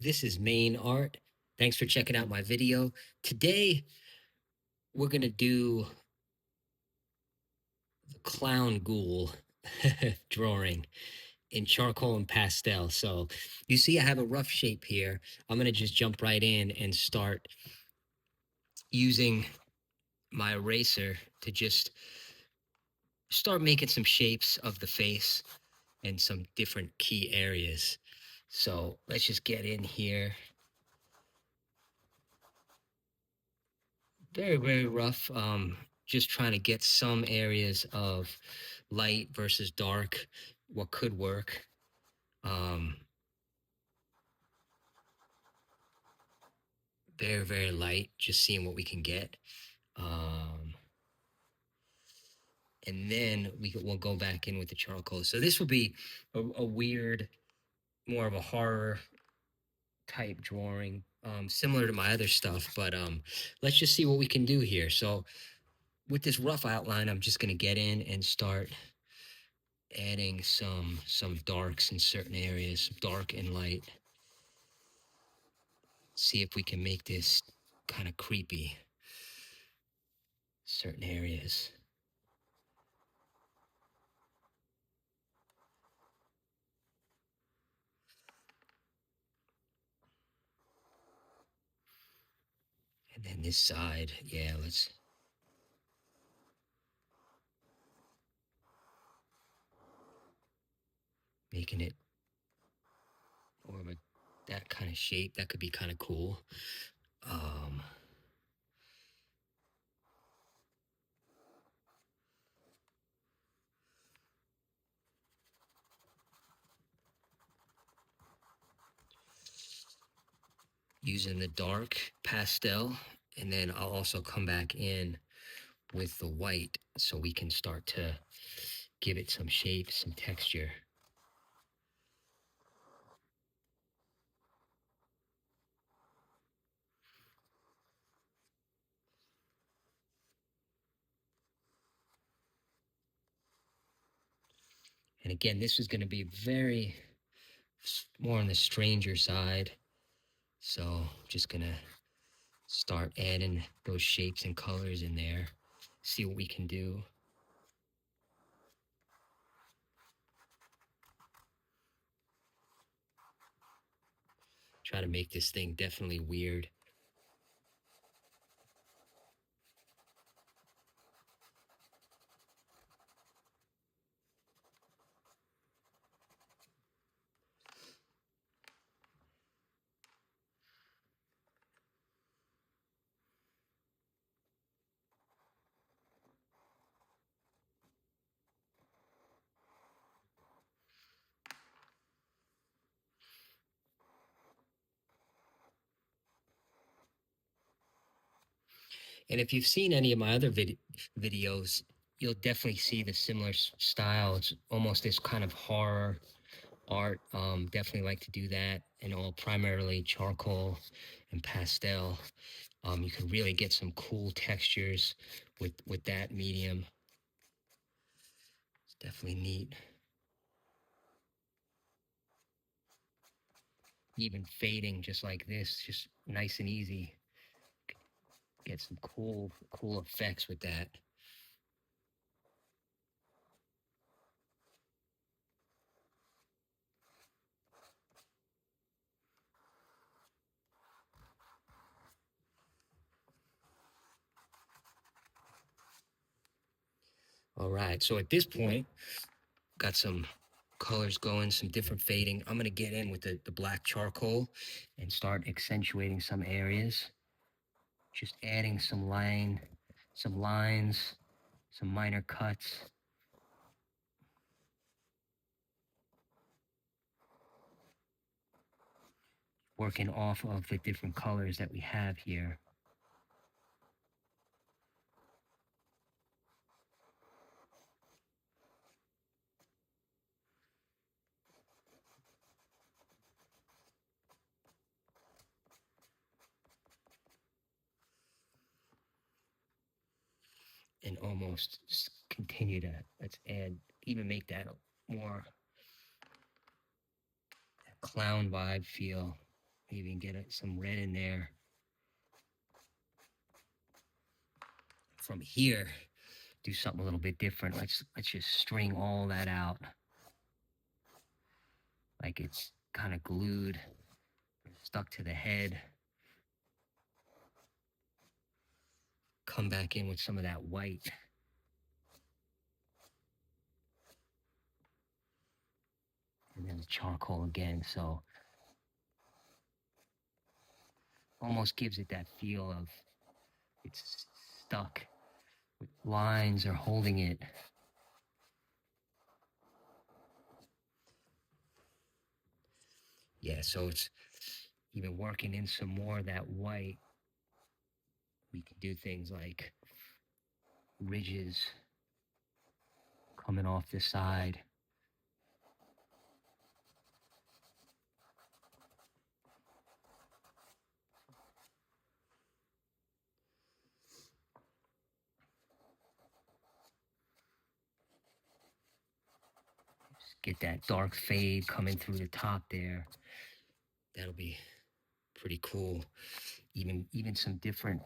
This is Main Art. Thanks for checking out my video. Today, we're going to do the Clown Ghoul drawing in charcoal and pastel. So you see I have a rough shape here. I'm going to just jump right in and start using my eraser to just start making some shapes of the face and some different key areas. So let's just get in here. Very, very rough. Just trying to get some areas of light versus dark, what could work. Um, Very, very light, just seeing what we can get. Um, and then we'll go back in with the charcoal. So this will be a weird, more of a horror type drawing, similar to my other stuff. But let's just see what we can do here. So with this rough outline, I'm just going to get in and start adding some darks in certain areas, dark and light. See if we can make this kind of creepy. Certain areas. And then this side, yeah, let's making it more of a that kind of shape. That could be kind of cool. Um, Using the dark pastel, and then I'll also come back in with the white so we can start to give it some shape, some texture. And again, this is going to be very more on the stranger side. So just going to start adding those shapes and colors in there. See what we can do. Try to make this thing definitely weird. And if you've seen any of my other videos, you'll definitely see the similar style. It's almost this kind of horror art. Definitely like to do that, and all primarily charcoal and pastel. You can really get some cool textures with that medium. It's definitely neat. Even fading just like this, just nice and easy. Get some cool effects with that. All right, so at this point, got some colors going, some different fading. I'm gonna get in with the black charcoal and start accentuating some areas. Just adding some lines, some minor cuts. Working off of the different colors that we have here. And almost just continue to, let's add, even make that more clown vibe feel. even get some red in there. From here, do something a little bit different. Let's just string all that out like it's kind of glued, stuck to the head. Come back in with some of that white. And then the charcoal again, so almost gives it that feel of it's stuck with lines or holding it. Yeah, so it's even working in some more of that white. We can do things like ridges coming off the side. Just get that dark fade coming through the top there. That'll be pretty cool. Even some different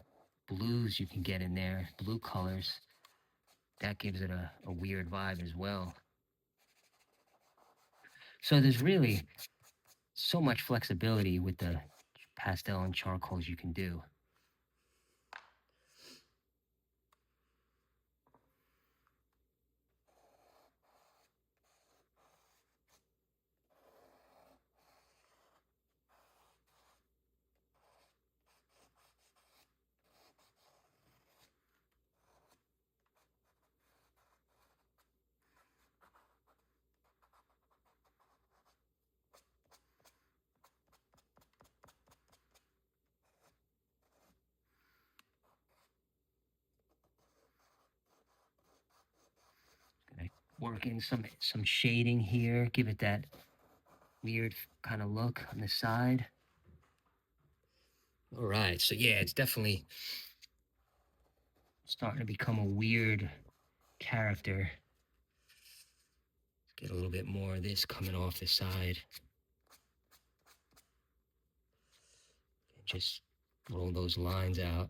blues you can get in there, blue colors. That gives it a weird vibe as well. So there's really so much flexibility with the pastel and charcoals you can do. Gonna work in some shading here, give it that weird kind of look on the side. All right, so yeah, it's definitely starting to become a weird character. Let's get a little bit more of this coming off the side. And just roll those lines out.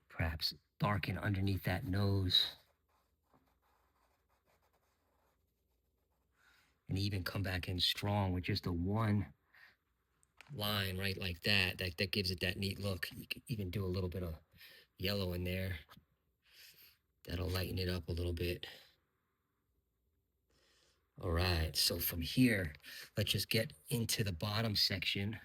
Perhaps darken underneath that nose. And even come back in strong with just a one line right like that. That gives it that neat look. You can even do a little bit of yellow in there. That'll lighten it up a little bit. All right, so from here, let's just get into the bottom section.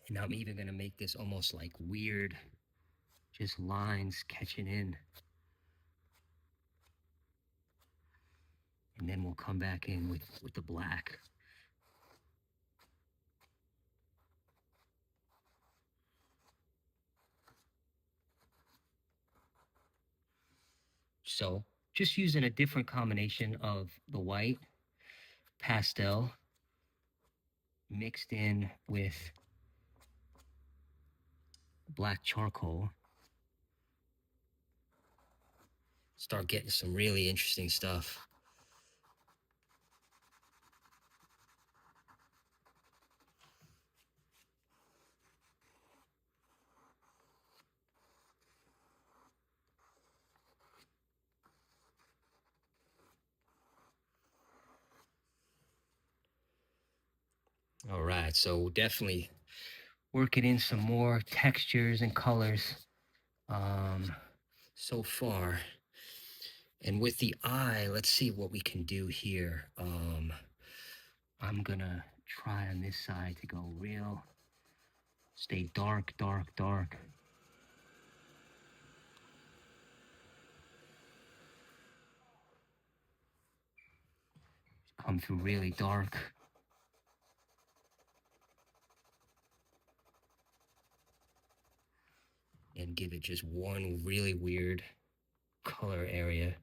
And I'm even gonna make this almost like weird, just lines catching in. And then we'll come back in with the black. So just using a different combination of the white, pastel, mixed in with black charcoal. Start getting some really interesting stuff. All right, so definitely working in some more textures and colors so far. And with the eye, let's see what we can do here. I'm gonna try on this side to go real Stay dark, dark, dark. Come through really dark. And give it just one really weird color area.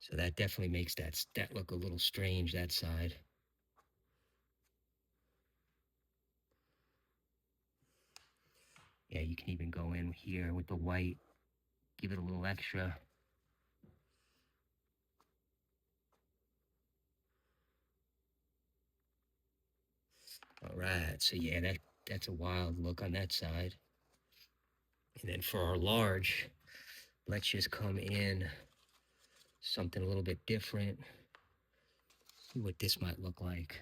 So that definitely makes that look a little strange, that side. Yeah, you can even go in here with the white, give it a little extra. All right, so yeah, that's a wild look on that side. And then for our large, let's just come in something a little bit different. See what this might look like.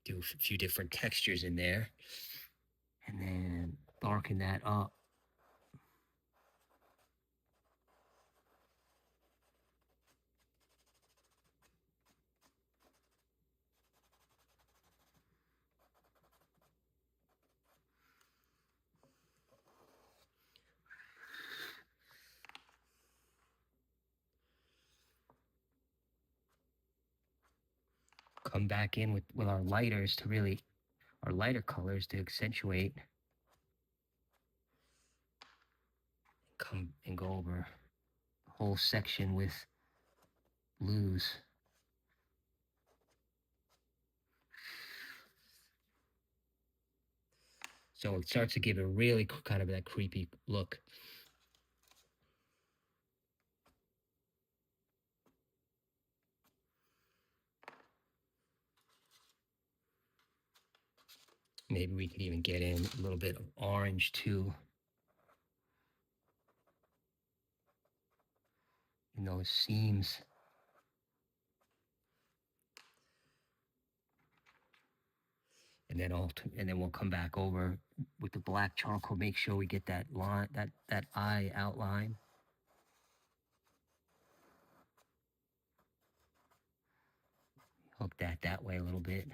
Do a few different textures in there. And then darken that up. Come back in with our lighters to really, our lighter colors to accentuate. Come and go over the whole section with blues. So it starts to give a really kind of that creepy look. Maybe we could even get in a little bit of orange too. In those seams. And then we'll come back over with the black charcoal, make sure we get that line, that eye outline. Hook that way a little bit.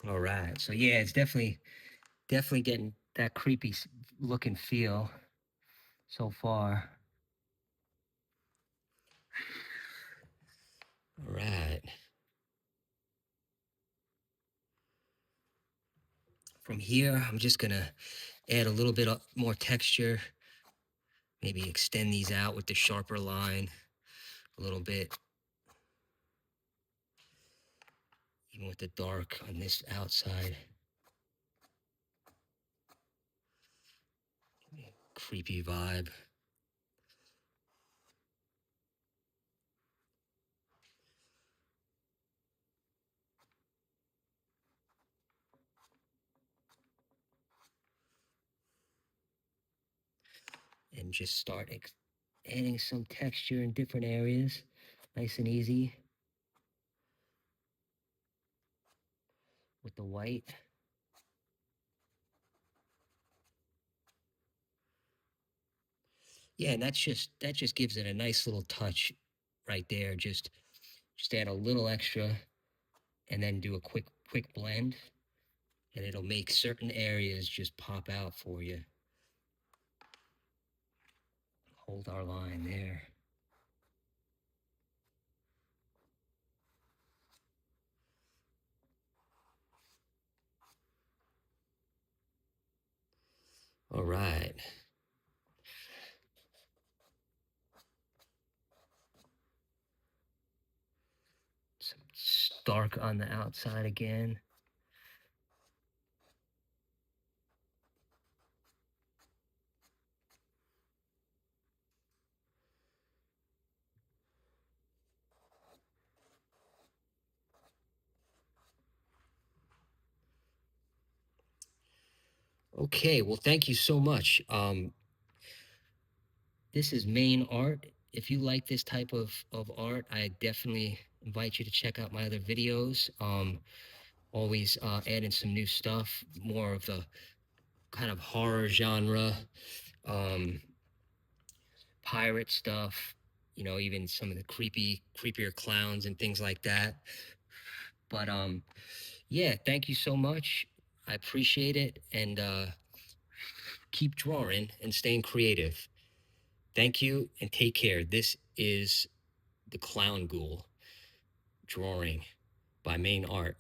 All right, so yeah, it's definitely getting that creepy look and feel so far. All right. From here, I'm just gonna add a little bit more texture. Maybe extend these out with the sharper line a little bit. Even with the dark on this outside. Creepy vibe. And just start adding some texture in different areas. Nice and easy. With the white. Yeah, and that just gives it a nice little touch right there. Just add a little extra and then do a quick blend. And it'll make certain areas just pop out for you. Hold our line there. All right. Some dark on the outside again. Okay, well, thank you so much. This is main art. If you like this type of art, I definitely invite you to check out my other videos. Always adding some new stuff, more of the kind of horror genre, um, pirate stuff. You know, even some of the creepier clowns and things like that. But yeah, thank you so much. I appreciate it, and keep drawing and staying creative. Thank you and take care. This is the Clown Ghoul drawing by Main Art.